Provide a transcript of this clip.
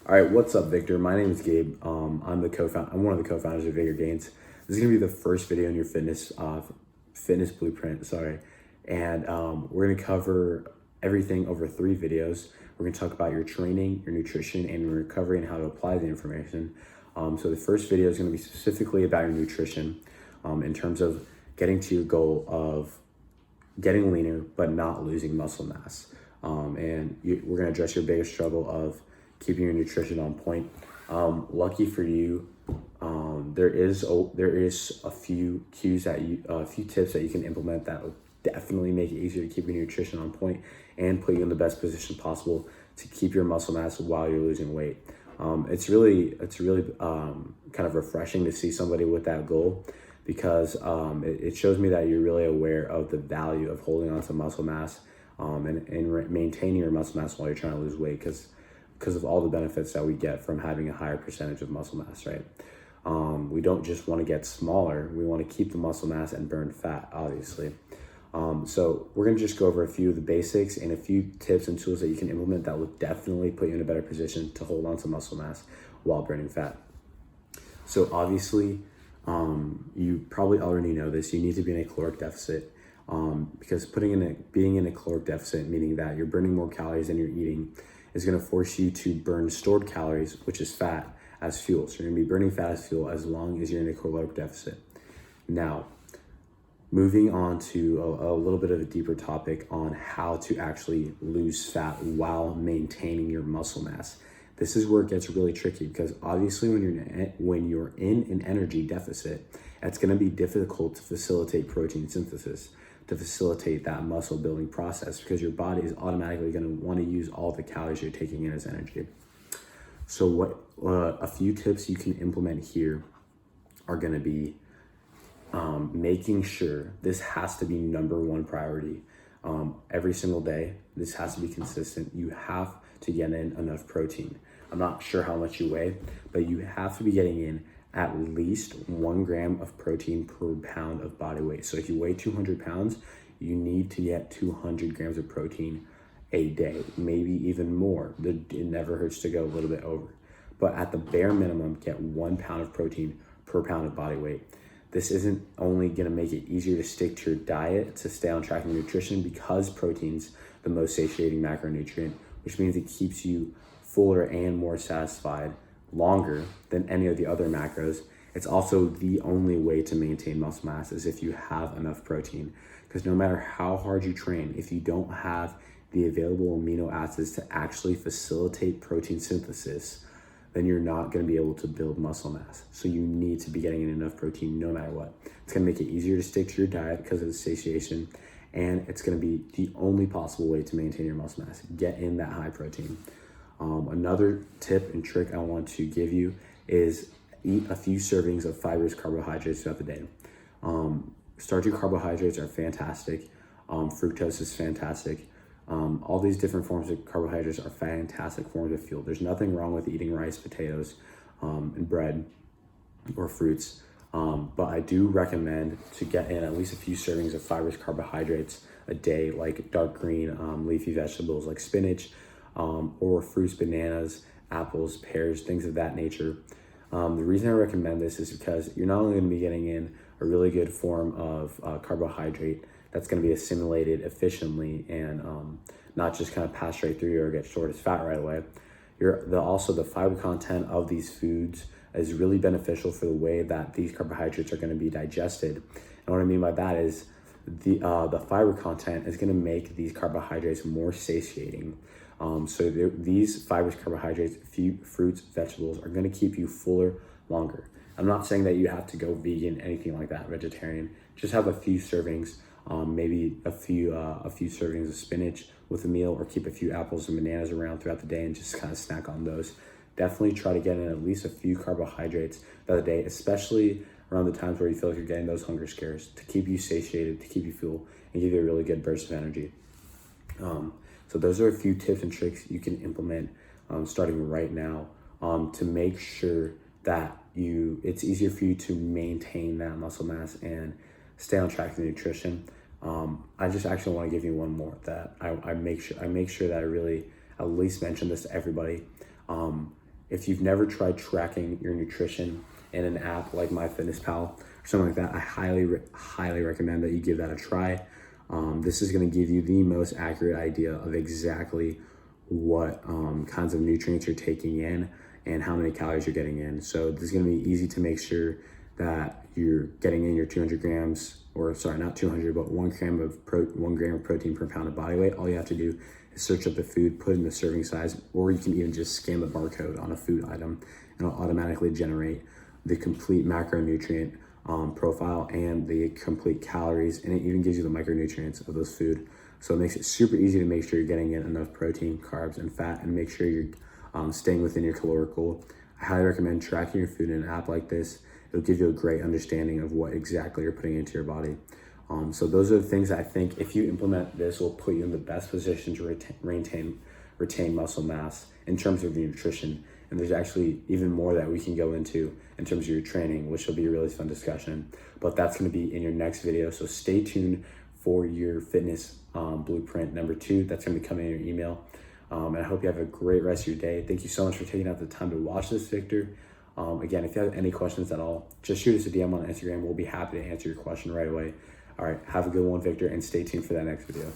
All right, what's up, Victor? My name is Gabe. I'm one of the co-founders of Vigor Gains. This is gonna be the first video in your fitness blueprint. Sorry, and we're gonna cover everything over 3 videos. We're gonna talk about your training, your nutrition, and your recovery, and how to apply the information. So the first video is gonna be specifically about your nutrition, in terms of getting to your goal of getting leaner but not losing muscle mass. We're gonna address your biggest struggle of keeping your nutrition on point. Lucky for you, there is a few a few tips that you can implement that will definitely make it easier to keep your nutrition on point and put you in the best position possible to keep your muscle mass while you're losing weight. It's really kind of refreshing to see somebody with that goal, because it shows me that you're really aware of the value of holding on to muscle mass, and maintaining your muscle mass while you're trying to lose weight, because of all the benefits that we get from having a higher percentage of muscle mass, right? We don't just want to get smaller, we want to keep the muscle mass and burn fat, obviously. So we're going to just go over a few of the basics and a few tips and tools that you can implement that will definitely put you in a better position to hold on to muscle mass while burning fat. So obviously, you probably already know this, you need to be in a caloric deficit, because being in a caloric deficit, meaning that you're burning more calories than you're eating, is going to force you to burn stored calories, which is fat, as fuel. So you're going to be burning fat as fuel as long as you're in a caloric deficit. Now, moving on to a little bit of a deeper topic on how to actually lose fat while maintaining your muscle mass. This is where it gets really tricky, because obviously when you're in an energy deficit, it's going to be difficult to facilitate protein synthesis, to facilitate that muscle building process, because your body is automatically going to want to use all the calories you're taking in as energy. So a few tips you can implement here are going to be making sure this has to be number one priority. Every single day, this has to be consistent. You have to get in enough protein. I'm not sure how much you weigh, but you have to be getting in at least 1 gram of protein per pound of body weight. So if you weigh 200 pounds, you need to get 200 grams of protein a day, maybe even more. It never hurts to go a little bit over. But at the bare minimum, get 1 pound of protein per pound of body weight. This isn't only gonna make it easier to stick to your diet, to stay on track with nutrition, because protein's the most satiating macronutrient, which means it keeps you fuller and more satisfied longer than any of the other macros. It's also the only way to maintain muscle mass, is if you have enough protein, because no matter how hard you train, if you don't have the available amino acids to actually facilitate protein synthesis, then you're not going to be able to build muscle mass. So you need to be getting in enough protein no matter what. It's going to make it easier to stick to your diet because of the satiation, and it's going to be the only possible way to maintain your muscle mass. Get in that high protein. Another tip and trick I want to give you is eat a few servings of fibrous carbohydrates throughout the day. Starchy carbohydrates are fantastic. Fructose is fantastic. All these different forms of carbohydrates are fantastic forms of fuel. There's nothing wrong with eating rice, potatoes, and bread or fruits. But I do recommend to get in at least a few servings of fibrous carbohydrates a day, like dark green leafy vegetables like spinach, or fruits, bananas, apples, pears, things of that nature. The reason I recommend this is because you're not only going to be getting in a really good form of carbohydrate that's going to be assimilated efficiently and not just kind of pass straight through you or get stored as fat right away. Also the fiber content of these foods is really beneficial for the way that these carbohydrates are going to be digested. And what I mean by that is the fiber content is going to make these carbohydrates more satiating. These fibrous carbohydrates, fruits, vegetables, are going to keep you fuller longer. I'm not saying that you have to go vegan, anything like that, vegetarian. Just have a few servings, maybe a few servings of spinach with a meal, or keep a few apples and bananas around throughout the day and just kind of snack on those. Definitely try to get in at least a few carbohydrates throughout the day, especially around the times where you feel like you're getting those hunger scares, to keep you satiated, to keep you full, and give you a really good burst of energy. So those are a few tips and tricks you can implement starting right now, to make sure that it's easier for you to maintain that muscle mass and stay on track with nutrition. I just actually want to give you one more that I make sure that I really at least mention this to everybody. if you've never tried tracking your nutrition in an app like MyFitnessPal or something like that, I highly recommend that you give that a try. This is going to give you the most accurate idea of exactly what kinds of nutrients you're taking in and how many calories you're getting in. So this is going to be easy to make sure that you're getting in your 200 grams, or sorry, not 200, but 1 gram of protein per pound of body weight. All you have to do is search up the food, put in the serving size, or you can even just scan the barcode on a food item, and it'll automatically generate the complete macronutrient profile and the complete calories, and it even gives you the micronutrients of those food. So it makes it super easy to make sure you're getting in enough protein, carbs, and fat, and make sure you're staying within your caloric goal. I highly recommend tracking your food in an app like this. It'll give you a great understanding of what exactly you're putting into your body. So those are the things that I think if you implement this will put you in the best position to retain muscle mass in terms of your nutrition. And there's actually even more that we can go into in terms of your training, which will be a really fun discussion. But that's going to be in your next video. So stay tuned for your fitness blueprint number 2. That's going to be coming in your email. And I hope you have a great rest of your day. Thank you so much for taking out the time to watch this, Victor. Again, if you have any questions at all, just shoot us a DM on Instagram. We'll be happy to answer your question right away. All right, have a good one, Victor, and stay tuned for that next video.